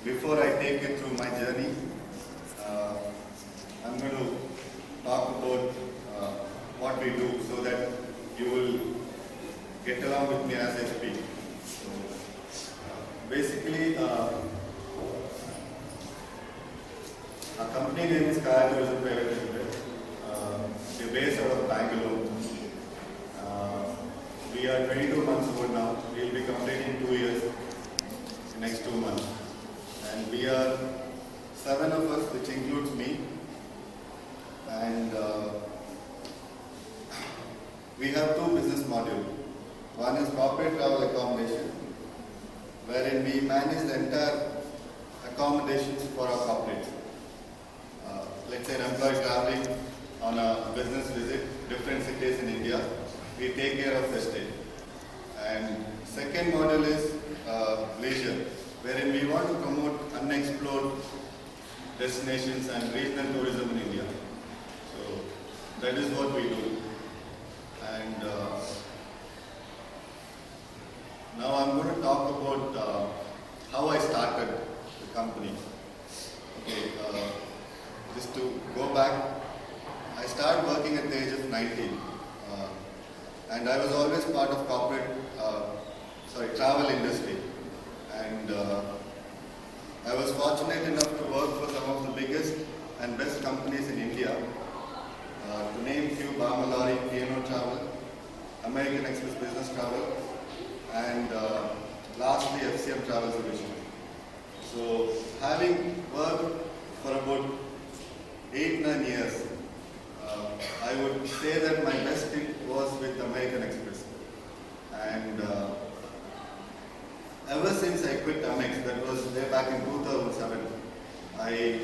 before I take you through my journey, I'm going to talk about what we do so that you will get along with me as I speak. So, basically, our company name is Kaya Tourism Private Limited. We're based out of Bangalore. We are 22 months old now. We'll be completing 2 years in next 2 months. And we are 7 of us, which includes me. And we have 2 business modules. One is corporate travel accommodation, wherein we manage the entire accommodations for our corporates. Let's say an employee traveling on a business visit, different cities in India, we take care of the stay. And second module is leisure, wherein we want to promote unexplored destinations and regional tourism in India. So that is what we do. And now I'm going to talk about how I started the company. Okay, just to go back, I started working at the age of 19. And I was always part of corporate, travel industry. And I was fortunate enough to work for some of the biggest and best companies in India. To name few, Bamalari, P&O Travel, American Express Business Travel, and lastly FCM Travel Solutions. So having worked for about 8-9 years, I would say that my best stint was with American Express. And ever since I quit Amex, that was way back in 2007, I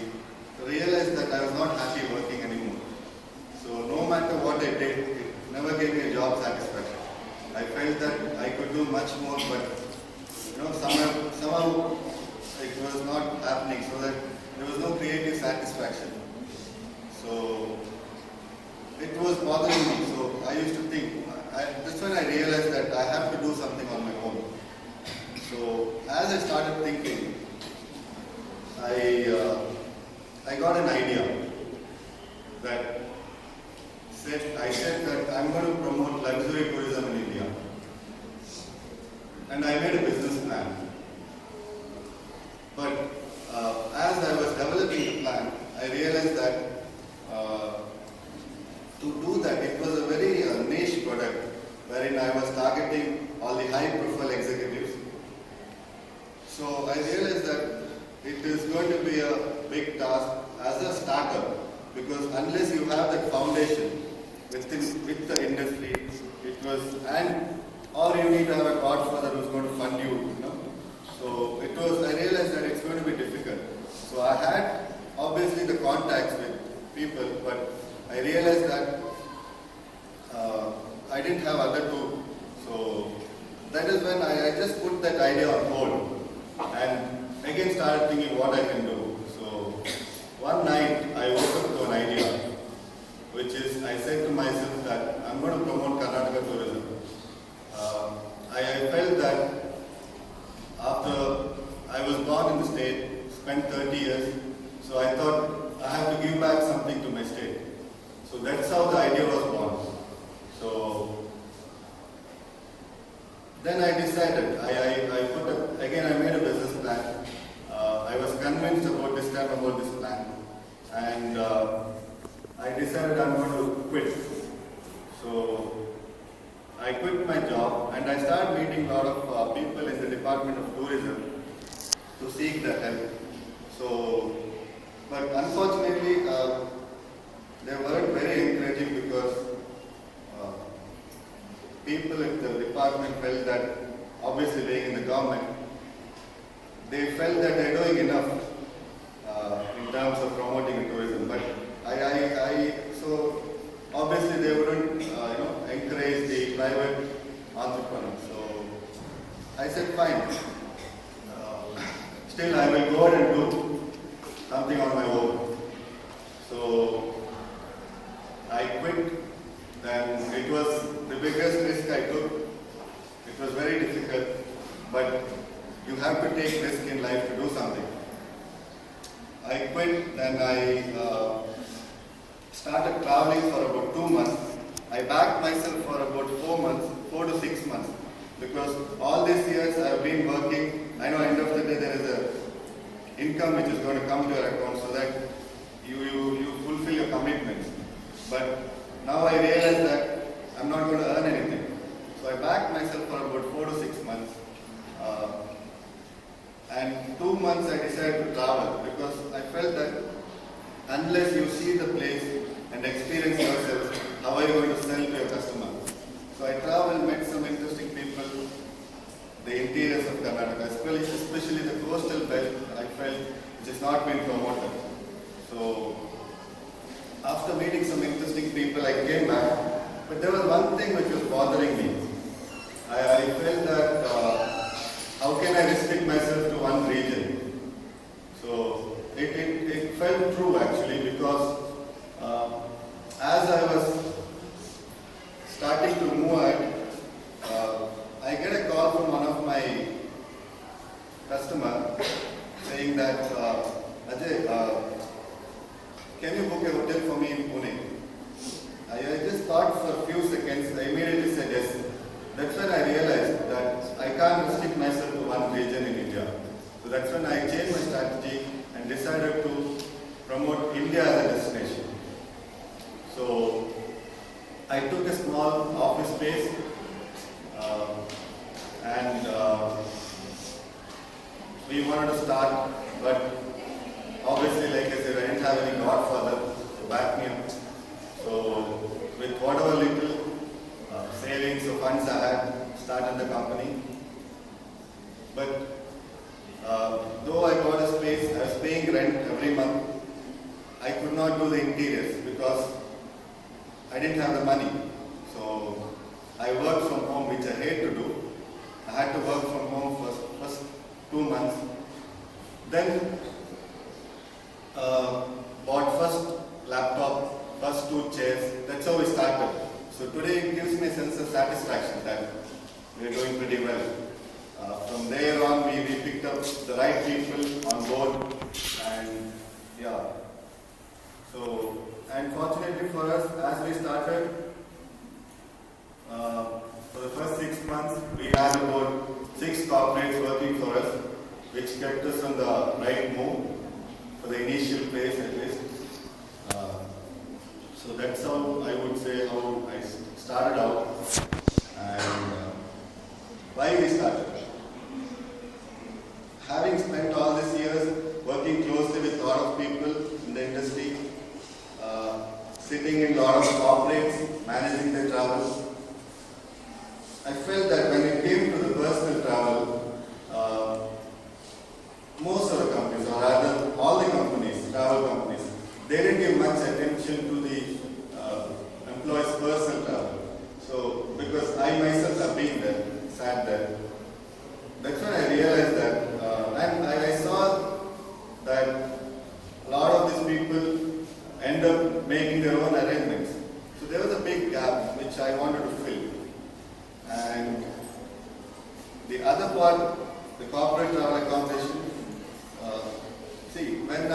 realized that I was not happy working anymore. So no matter what I did, it never gave me a job satisfaction. I felt that I could do much more, but somehow it was not happening, so that there was no creative satisfaction. So it was bothering me. So I used to think, that's when I realized that I have to do something on my own. So as I started thinking, I got an idea that I said that I'm going to promote luxury tourism in India. And I made a business plan. But as I was developing the plan, I realized that to do that, it was a very niche product, wherein I was targeting all the high-profile executives. So I realized that it is going to be a big task as a startup, because unless you have that foundation with the industry, or you need to have a godfather who's going to fund you, So I realized that it's going to be difficult. So I had obviously the contacts with people, but I realized that I didn't have other two. So that is when I just put that idea on hold and again started thinking what I can do. So one night I woke up to an idea, which is I said to myself that I'm going to promote Karnataka tourism. I felt that after I was born in the state, spent 30 years, so I thought I have to give back something to my state. So that's how the idea was born. So then I decided, I made a business plan. I was convinced about this plan, and I decided I'm going to quit. So I quit my job and I started meeting a lot of people in the Department of Tourism to seek their help. So, but unfortunately, they weren't very encouraging, because people in the department felt that, obviously being in the government, they felt that they're doing enough in terms of promoting tourism. But so obviously they wouldn't, encourage the private entrepreneurs. So I said, fine. Still, I will go ahead and do something on my own. So I quit. Then it was the biggest risk I took. It was very difficult, but you have to take risk in life to do something. I quit, then I started traveling for about 2 months. I backed myself for about 4 months, 4 to 6 months, because all these years I have been working. I know end of the day there is a income which is going to come to your account so that you fulfill your commitments. But now I realize that I'm not going to earn anything. So I backed myself for about 4 to 6 months. And 2 months I decided to travel because I felt that unless you see the place and experience yourself, how are you going to sell to your customer? So I traveled, met some interesting people, the interiors of Karnataka, especially the coastal belt, I felt which has not been promoted. So after meeting some interesting people, I came back, but there was one thing which was bothering me. I felt that how can I restrict myself to one region? So it felt true actually, because as I was starting to move ahead, I get a call from one of my customers saying that, Ajay, can you book a hotel for me in Pune? I just thought for a few seconds, I immediately said yes. That's when I realized that I can't restrict myself to one region in India. So that's when I changed my strategy and decided to promote India as a destination. So I took a small office space and we wanted to start, but obviously, like I said, I didn't have any godfather to back me up. So with whatever little savings or funds I had, started the company. But though I got a space, I was paying rent every month. I could not do the interiors because I didn't have the money. So I worked from home, which I hate to do. I had to work from home for first 2 months. Then bought first laptop, first 2 chairs. That's how we started. So today it gives me a sense of satisfaction that we are doing pretty well. From there on, we picked up the right people on board, and yeah. So, and fortunately for us, as we started, for the first 6 months, we had about 6 corporates working for us, which kept us on the right move for the initial phase at least. So that's how I would say how I started out and why we started. Having spent all these years working closely with a lot of people in the industry, sitting in a lot of corporates, managing the travel, I felt that when it came to the personal travel, most of the companies, or rather all the companies, travel companies, they didn't give much attention to the employees' personal travel. So, because I myself have been there, sat there, that's when I realized that, and I saw that a lot of these people end up making their own arrangements. So there was a big gap which I wanted to fill. And the other part, the corporate travel accommodation, see, when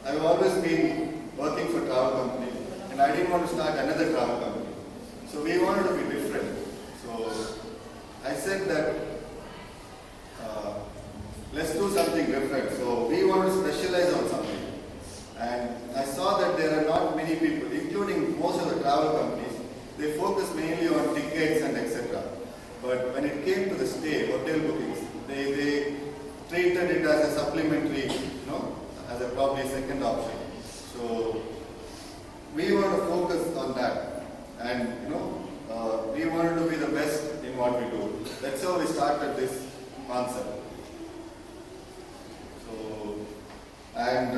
I've always been working for travel company, and I didn't want to start another travel company. So we wanted to be different. So I said that let's do something different. So we want to specialize on something. And I saw that there are not many people, including most of the travel companies, they focus mainly on tickets and etc. But when it came to the stay, hotel bookings, they treated it as a supplementary, as a probably second option. So we want to focus on that, and we wanted to be the best in what we do. That's how we started this concept. So, and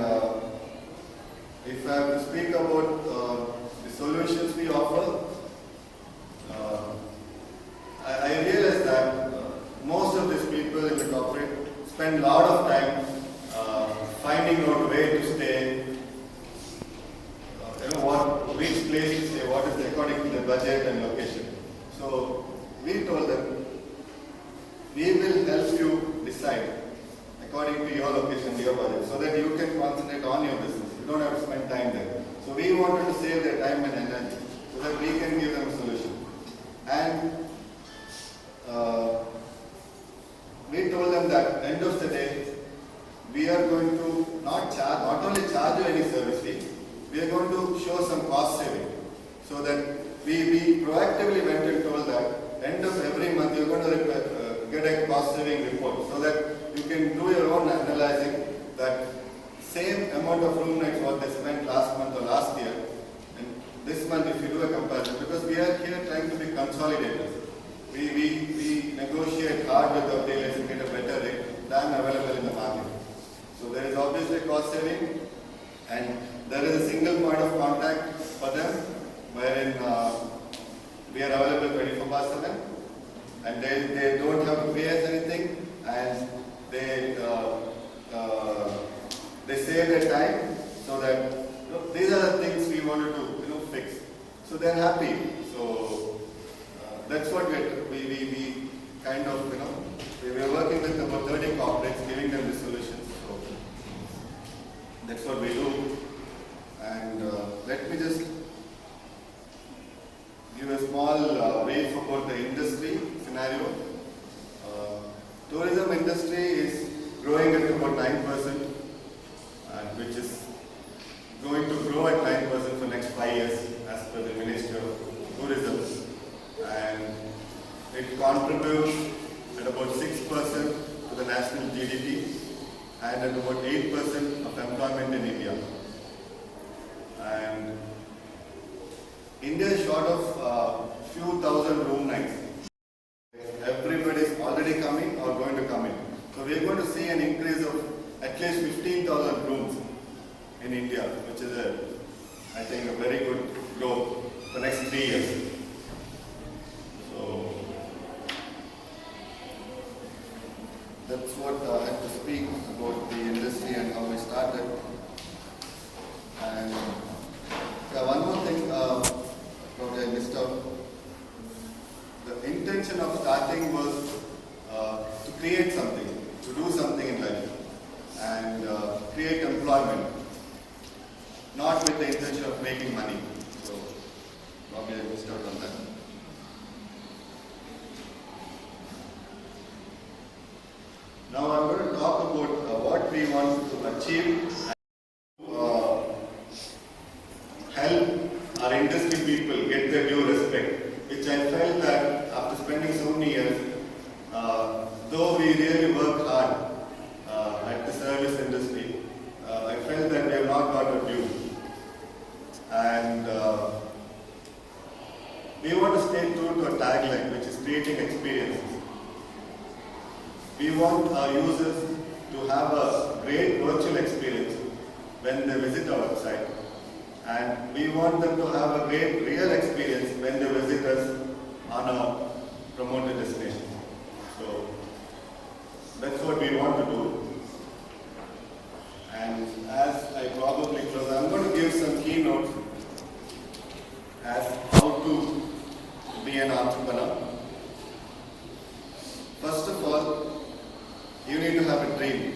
if I have to speak about the solutions we offer, I realized that most of these people in the corporate spend a lot of time finding out where to stay, which place to stay, what is according to the budget and location. So we told them, we will help you decide according to your location, your budget, so that you can concentrate on your business. You don't have to spend time there. So we wanted to save their time and energy so that we can give them a solution. And we told them that end of the day, we are going to not only charge you any service fee, we are going to show some cost saving. So that we proactively went and told that end of every month you're going to get a cost saving report so that you can do your own analyzing that same amount of room nights what they spent last month or last year and this month if you do a comparison, because we are here trying to be consolidators. We negotiate hard with our dealers to get a better rate than available in the market. So there is obviously cost saving and there is a single point of contact for them wherein we are available 24/7 and they don't have to pay us anything and they save their time so that these are the things we wanted to fix. So they're happy. So that's what we kind of we were working with about 30 corporates, giving them the solutions. So that's what we do. And let me just give a small brief about the industry scenario. Tourism industry is growing at about 9%, which is going to grow at 9% for next 5 years as per the Ministry of Tourism. And it contributes at about 6% to the national GDP and at about 8% of employment in India. And India is short of few thousand room nights. Everybody is already coming or going to come in. So we are going to see an increase of at least 15,000 rooms in India, which is I think a very good growth for next 3 years. So that's what I had to speak about the industry and how we started. And one more thing, probably I missed out. The intention of starting was to create something, to do something in life, and create employment, not with the intention of making money. So probably I missed out on that. Now I'm going to talk about what we want to achieve and help our industry people get their due respect, which I felt that after spending so many years, though we really work hard at the service industry, I felt that we have not got a due. And we want to stay true to a tagline, which is creating experiences. We want our users to have a great virtual experience when they visit our website, and we want them to have a great real experience when they visit us on a promoted destination. So that's what we want to do. And as I probably close, I'm going to give some keynotes as how to be an entrepreneur. First of all, you need to have a dream.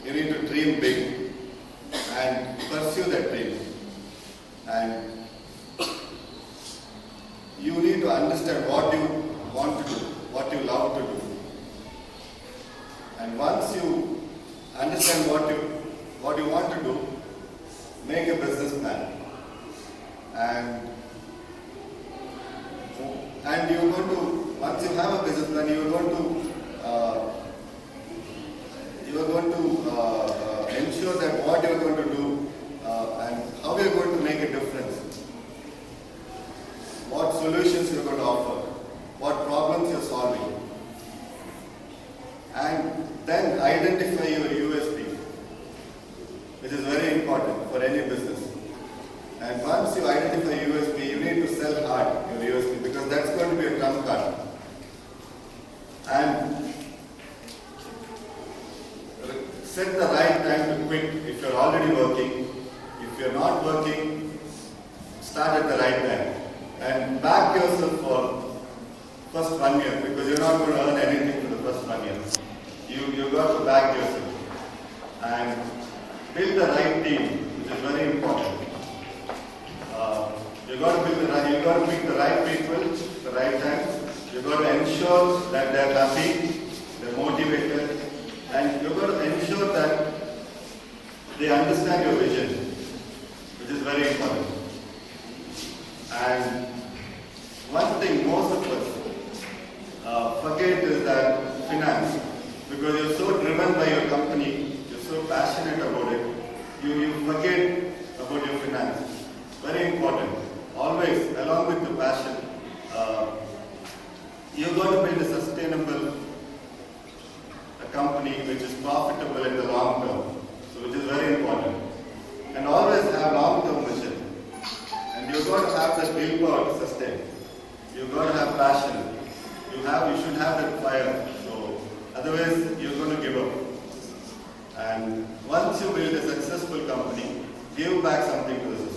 You need to dream big and pursue that dream. And you need to understand what you want to do, what you love to do. And once you understand what you want to do, make a business plan. And you're going to, once you have a business plan, you're going to ensure that what you're going to do and how you're going to make a difference, what solutions you're going to offer, what problems you're solving, and then identify your USP, which is very important for any business. And once you identify USP, you need to sell hard your USP, because that's going to be a trump card. And set the right time to quit if you're already working. If you're not working, start at the right time. And back yourself for first 1 year, because you're not going to earn anything for the first 1 year. you got to back yourself and build the right team, which is very important. You got to pick the right people, the right time. You got to ensure that they're happy, they're motivated, and you got to ensure that they understand your vision, which is very important. And one thing most of us forget is that finance, because you're so driven by your company, you're so passionate about it, you forget about your finance. Very important. Always, along with the passion, you've got to build a sustainable company which is profitable in the long term, so which is very important. And always have long-term vision. And you've got to have that willpower to sustain. You've got to have passion. You should have that fire. So otherwise, you're going to give up. And once you build a successful company, give back something to the society.